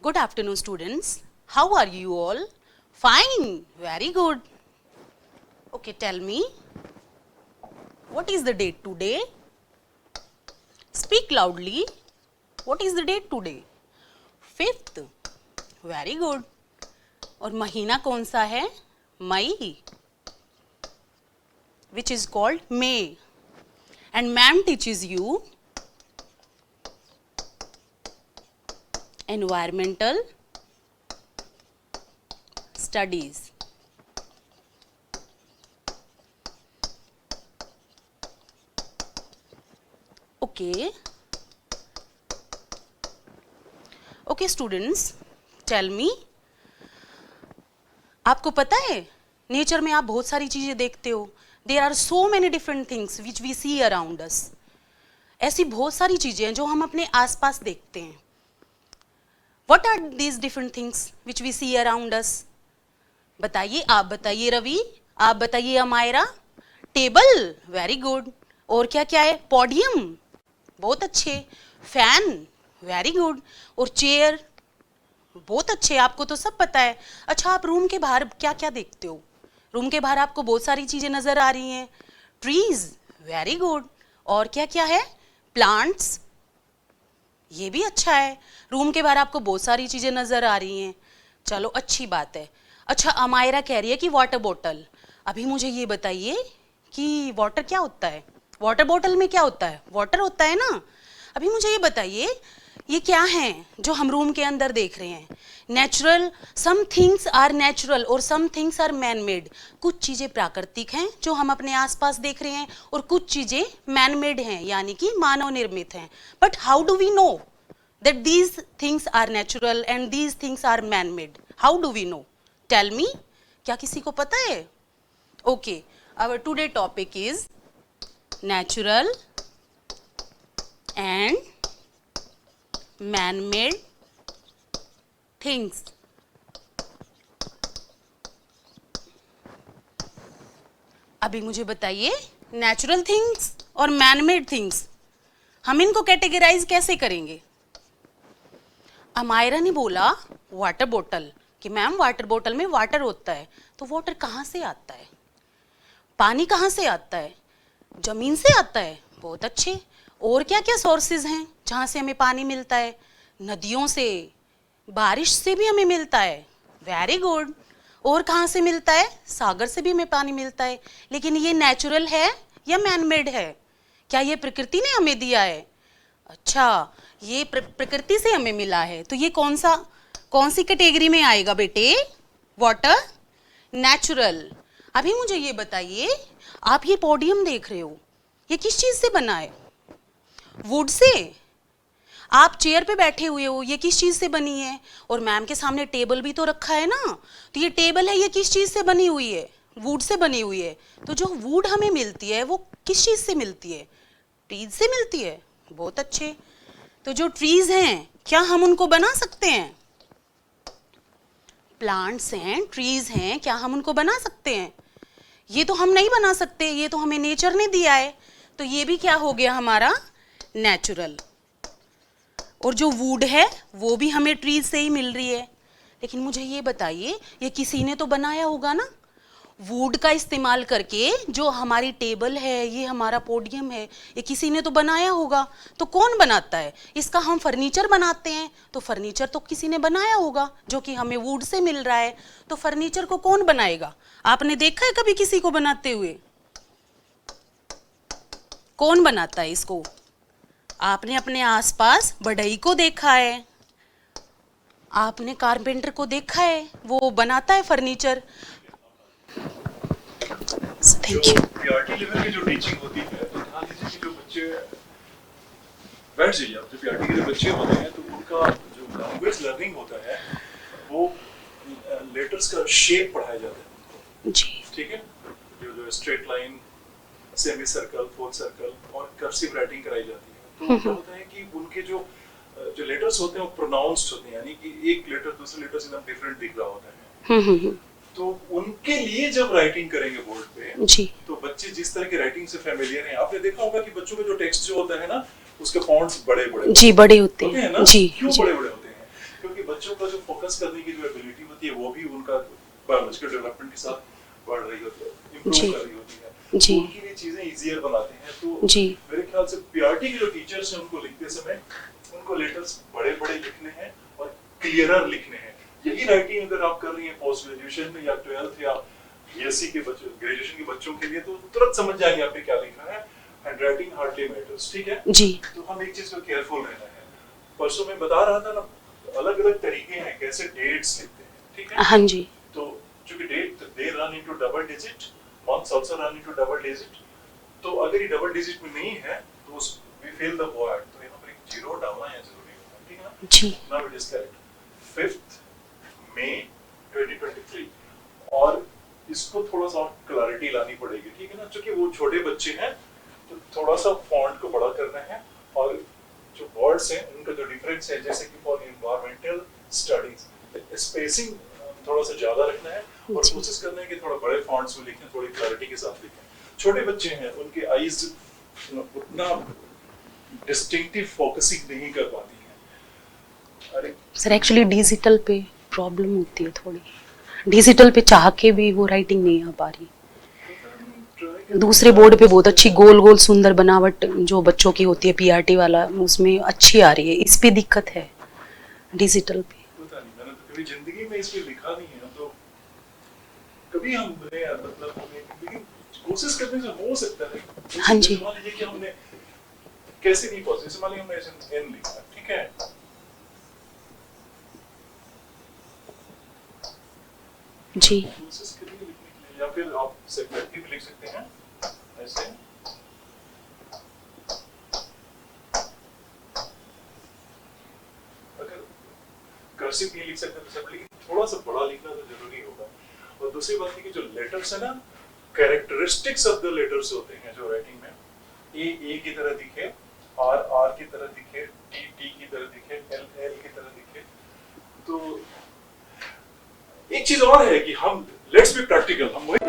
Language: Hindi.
Good afternoon, students. How are you all? Fine. Very good. Okay, tell me, what is the date today? Speak loudly. What is the date today? 5th. Very good. और महीना कौन सा है? मई, which is called May. And ma'am teaches you environmental studies. Okay. Okay, students, tell me. आपको पता है नेचर में आप बहुत सारी चीजें देखते हो. There are so many different things which we see around us. ऐसी बहुत सारी चीजें हैं जो हम अपने आसपास देखते हैं. What are these different things which we see around us? बताइए, आप बताइए रवि, आप बताइए अमायरा. Table, very good. और क्या क्या है? पोडियम, बहुत अच्छे. Fan, very good. और चेयर, बहुत अच्छे. आपको तो सब पता है. अच्छा, आप रूम के बाहर क्या क्या देखते हो? रूम के बाहर आपको बहुत सारी चीजें नजर आ रही हैं. Trees, very good. और क्या क्या है? प्लांट्स, ये भी अच्छा है. रूम के बाहर आपको बहुत सारी चीजें नजर आ रही हैं. चलो, अच्छी बात है. अच्छा, अमायरा कह रही है कि वाटर बॉटल. अभी मुझे ये बताइए कि वाटर क्या होता है? वाटर बॉटल में क्या होता है? वाटर होता है ना. अभी मुझे ये बताइए, ये क्या है जो हम रूम के अंदर देख रहे हैं? Natural. Some things are natural और some things are man made. कुछ चीजें प्राकृतिक हैं जो हम अपने आसपास देख रहे हैं, और कुछ चीजें मैन मेड हैं, यानी कि मानव निर्मित हैं. But how do we know that these things are natural and these things are man made? How do we know? Tell me. क्या किसी को पता है? Okay, our today topic is natural and man-made things. अभी मुझे बताइए, नेचुरल थिंग्स और मैन-मेड थिंग्स, हम इनको कैटेगराइज कैसे करेंगे? अमायरा ने बोला वाटर बॉटल, कि मैम वाटर बॉटल में वाटर होता है. तो वाटर कहाँ से आता है? पानी कहाँ से आता है? जमीन से आता है. बहुत अच्छे. और क्या क्या सोर्सेज हैं जहाँ से हमें पानी मिलता है? नदियों से, बारिश से भी हमें मिलता है. Very good. और कहाँ से मिलता है? सागर से भी हमें पानी मिलता है. लेकिन ये नेचुरल है या मैनमेड है? क्या ये प्रकृति ने हमें दिया है? अच्छा, ये प्रकृति से हमें मिला है. तो ये कौन सी कैटेगरी में आएगा बेटे? Water, natural. अभी मुझे ये बताइए, आप ये पोडियम देख रहे हो, ये किस चीज से बना है? Would say. आप चेयर पे बैठे हुए हो, ये किस चीज से बनी है? और मैम के सामने टेबल भी तो रखा है ना. तो ये टेबल है, ये किस चीज से बनी हुई है? वुड से बनी हुई है. तो जो वुड हमें मिलती है वो किस चीज से मिलती है? ट्रीज से मिलती है. बहुत अच्छे. तो जो ट्रीज हैं, क्या हम उनको बना सकते हैं? प्लांट्स हैं, ट्रीज हैं, क्या हम उनको बना सकते हैं? ये तो हम नहीं बना सकते, ये तो हमें नेचर ने दिया है. तो ये भी क्या हो गया हमारा? नेचुरल. और जो वुड है वो भी हमें ट्रीज से ही मिल रही है. लेकिन मुझे ये बताइए, ये किसी ने तो बनाया होगा ना. वुड का इस्तेमाल करके जो हमारी टेबल है, ये हमारा पोडियम है, ये किसी ने तो बनाया होगा. तो कौन बनाता है इसका? हम फर्नीचर बनाते हैं, तो फर्नीचर तो किसी ने बनाया होगा जो कि हमें वुड से मिल रहा है. तो फर्नीचर को कौन बनाएगा? आपने देखा है कभी किसी को बनाते हुए? कौन बनाता है इसको? आपने अपने आसपास बढ़ई को देखा है, आपने कारपेंटर को देखा है, वो बनाता है furniture. Thank you. PRT level की जो टीचिंग होती है, तो ध्यान दीजिए कि जो बच्चे बैठ जाइए, आप जो पीआरटी के जो बच्चे होते हैं, तो उनका जो लैंग्वेज लर्निंग होता है वो लेटर्स का शेप पढ़ाया जाता है उनको. जी. ठीक है. जो straight line, semi circle, full circle और कर्सिव राइटिंग कराई जाती है. तो क्या होता है कि उनके जो लेटर्स होते हैं वो प्रोनाउंस्ड होते हैं, यानी कि एक लेटर दूसरे लेटर से एकदम डिफरेंट दिख रहा होता है. तो उनके लिए जब राइटिंग करेंगे बोर्ड पे जी. तो बच्चे जिस तरह की राइटिंग से फेमिलियर हैं, आपने देखा होगा कि बच्चों का जो टेक्स्ट जो होता है ना, उसके फॉन्ट्स बड़े बड़े जी बड़े होते हैं ना. जी. क्यों बड़े बड़े होते हैं? क्योंकि बच्चों का जो फोकस करने की जो एबिलिटी होती है वो भी उनका बायोलॉजिकल डेवलपमेंट के साथ बढ़ रही होती है, इंप्रूव कर रही होती है, जी। तो उनके लिए चीजें इजियर बनाते हैं। तो जी। मेरे ख्याल से पीआरटी के जो टीचर्स हैं उनको लिखते समय उनको लेटर्स बड़े बड़े लिखने हैं और क्लियरर लिखने हैं। यही राइटिंग अगर आप कर रही हैं पोस्ट ग्रेजुएशन में या 12th या बीएससी के बच्चों, ग्रेजुएशन के बच्चों के लिए, तो तुरंत समझ जाएंगे आपने क्या लिखा है। हैंडराइटिंग हार्डली मैटर्स, ठीक है जी। तो हम एक चीज को केयरफुल रहना है। परसों मैं बता रहा था ना, अलग अलग तरीके हैं कैसे डेट्स लिखते हैं, ठीक है। हाँ जी। तो चूंकि date they run into double digit, months also run into double digit, तो अगर ये डबल डिजिट में नहीं है तो वी फिल द वॉइड, तो यहाँ पर एक जीरो डालना है जरूरी होता है, ठीक है ना। जी। Now it is correct 5th May 2023, और इसको थोड़ा सा क्लैरिटी लानी पड़ेगी, ठीक है ना, क्योंकि वो छोटे बच्चे हैं तो थोड़ा सा फॉन्ट को बड़ा करना है, और जो वर्ड्स हैं उनका जो डिफरेंस है, जैसे कि फॉर एनवायरमेंटल स्टडीज स्पेसिंग थोड़ा सा ज्यादा रखना है और जी। कोशिश करना है कि थोड़ा बड़े फॉन्ट्स में लिखें, थोड़ी क्लैरिटी के साथ लिखें। छोटे बच्चे हैं, उनके आईज उतना डिस्टिंक्टिव फोकसिंग नहीं कर पाती हैं। अरे सर एक्चुअली डिजिटल पे प्रॉब्लम होती है थोड़ी, डिजिटल पे चाह के भी वो राइटिंग नहीं आ पा रही। दूसरे बोर्ड पे बहुत अच्छी गोल गोल सुंदर बनावट जो बच्चों की होती है पीआरटी वाला, उसमें अच्छी आ रही है, इस पे दिक्कत है डिजिटल पे। पता नहीं, मैंने तो कभी जिंदगी में इस पे लिखा नहीं है, तो कभी हम मतलब लेकिन कोशिश करने से हो सकता है। हाँ जी। मान लीजिए कि हमने कैसे नहीं पहुंचे, मान लीजिए हमने ऐसे एन लिखा, ठीक है, जी। कोशिश करिए लिखने के लिए, या फिर आप सेपरेटली भी लिख सकते हैं ऐसे। अगर कर्सिव नहीं लिख सकते तो सेपरेटली थोड़ा सा बड़ा लिखना तो जरूरी होगा। और दूसरी बात है कि जो लेटर्स है ना, कैरेक्टरिस्टिक्स ऑफ द लेटर्स होते हैं जो राइटिंग में, ए की तरह दिखे, आर की तरह दिखे, टी की तरह दिखे, एल की तरह दिखे। तो एक चीज और है कि हम लेट्स बी प्रैक्टिकल, हम वही